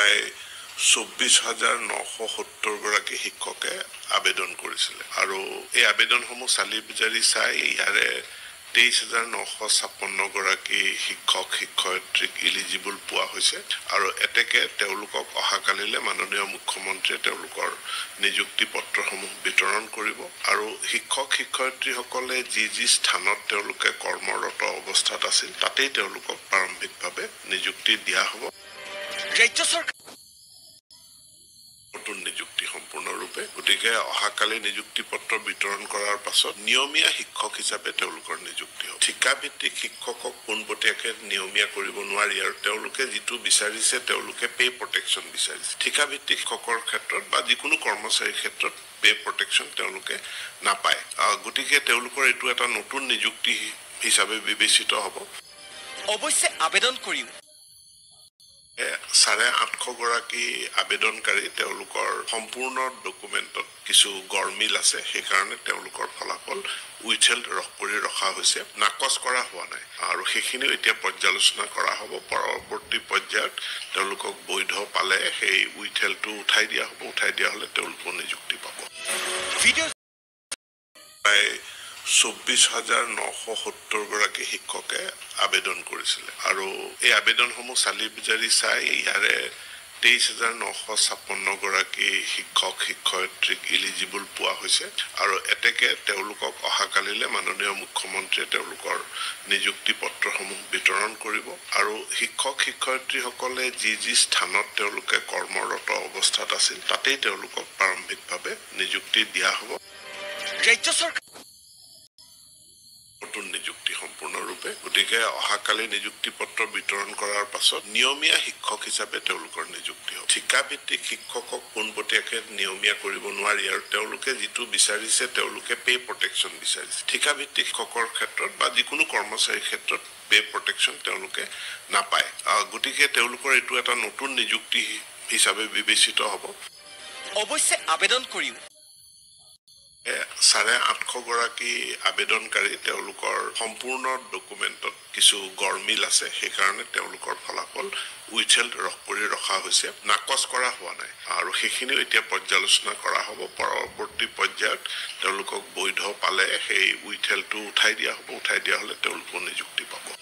প্ৰায় 24,970 গৰাকী শিক্ষকে আবেদন কৰিছিলে আৰু এই আবেদনসমূহ চালি জাৰি চাই ইয়াৰে 23,956 গৰাকী শিক্ষক শিক্ষয়িত্ৰীক ইলিজিবল পোৱা হৈছে আৰু এতেকে তেওঁলোকক অহাকালিলে মাননীয় মুখ্যমন্ত্ৰীয়ে তেওঁলোকৰ নিযুক্তি পত্ৰসমূহ বিতৰণ কৰিব আৰু শিক্ষক শিক্ষয়িত্ৰীসকলে যি স্থানত তেওঁলোকে কৰ্মৰত অৱস্থাত আছিল তাতেই তেওঁলোকক প্ৰাৰম্ভিকভাৱে নিযুক্তি দিয়া হ'ব। ৰাজ্য চৰকাৰ নতুন নিযুক্তি সম্পূৰ্ণৰূপে গতিকে অহাকালি নিযুক্তি পত্ৰ বিতৰণ কৰাৰ পাছত নিয়মীয়া শিক্ষক হিচাপে তেওঁলোকৰ নিযুক্তি হ'ব। ঠিকাভিত্তিক শিক্ষকক পোনপটীয়াকে নিয়মীয়া কৰিব নোৱাৰি আৰু তেওঁলোকে যিটো বিচাৰিছে তেওঁলোকে পে প্ৰটেকশ্যন বিচাৰিছে। ঠিকাভিত্তিক শিক্ষকৰ ক্ষেত্ৰত বা যিকোনো কৰ্মচাৰীৰ ক্ষেত্ৰত পে প্ৰটেকশ্যন তেওঁলোকে নাপায়। গতিকে তেওঁলোকৰ এইটো এটা নতুন নিযুক্তি হিচাপে বিবেচিত হ'ব। অৱশ্যে আবেদন কৰিও 850 গৰাকী আবেদনকাৰী তেওঁলোকৰ সম্পূৰ্ণ ডকুমেণ্টত কিছু গৰমিল আছে, সেইকাৰণে তেওঁলোকৰ ফলাফল উইথহেল্ড কৰি ৰখা হৈছে, নাকচ কৰা হোৱা নাই আৰু সেইখিনিও এতিয়া পৰ্যালোচনা কৰা হ'ব। পৰৱৰ্তী পৰ্যায়ত তেওঁলোকক বৈধ পালে সেই উইথহেল্ডটো উঠাই দিয়া হ'ব, উঠাই দিয়া হ'লে তেওঁলোকো নিযুক্তি পাব। প্ৰায় 24,970 গৰাকী শিক্ষকে আবেদন কৰিছিলে আৰু এই আবেদনসমূহ চালি জাৰি চাই ইয়াৰে 23,956 গৰাকী শিক্ষক শিক্ষয়িত্ৰীক ইলিজিবল পোৱা হৈছে আৰু এতেকে তেওঁলোকক অহাকালিলে মাননীয় মুখ্যমন্ত্ৰীয়ে তেওঁলোকৰ নিযুক্তি পত্ৰসমূহ বিতৰণ কৰিব আৰু শিক্ষক শিক্ষয়িত্ৰীসকলে যি স্থানত তেওঁলোকে কৰ্মৰত অৱস্থাত আছিল তাতেই তেওঁলোকক প্ৰাৰম্ভিকভাৱে নিযুক্তি দিয়া হ'ব। ৰাজ্য চৰকাৰ নতুন নিযুক্তি সম্পূৰ্ণৰূপে গতিকে অহাকালি নিযুক্তি পত্ৰ বিতৰণ কৰাৰ পাছত নিয়মীয়া শিক্ষক হিচাপে তেওঁলোকৰ নিযুক্তি হ'ব। ঠিকাভিত্তিক শিক্ষকক পোনপটীয়াকে নিয়মীয়া কৰিব নোৱাৰি আৰু তেওঁলোকে যিটো বিচাৰিছে তেওঁলোকে পে প্ৰটেকশ্যন বিচাৰিছে। ঠিকাভিত্তিক শিক্ষকৰ ক্ষেত্ৰত বা যিকোনো কৰ্মচাৰীৰ ক্ষেত্ৰত পে প্ৰটেকশ্যন তেওঁলোকে নাপায়। গতিকে তেওঁলোকৰ এইটো এটা নতুন নিযুক্তি হিচাপে বিবেচিত হ'ব। অৱশ্যে আবেদন কৰিও 850 গৰাকী আবেদনকাৰী তেওঁলোকৰ সম্পূৰ্ণ ডকুমেণ্টত কিছু গৰমিল আছে, সেইকাৰণে তেওঁলোকৰ ফলাফল উইথহেল্ড কৰি ৰখা হৈছে, নাকচ কৰা হোৱা নাই আৰু সেইখিনিও এতিয়া পৰ্যালোচনা কৰা হ'ব। পৰৱৰ্তী পৰ্যায়ত তেওঁলোকক বৈধ পালে সেই উইথহেল্ডটো উঠাই দিয়া হ'ব, উঠাই দিয়া হ'লে তেওঁলোকো নিযুক্তি পাব।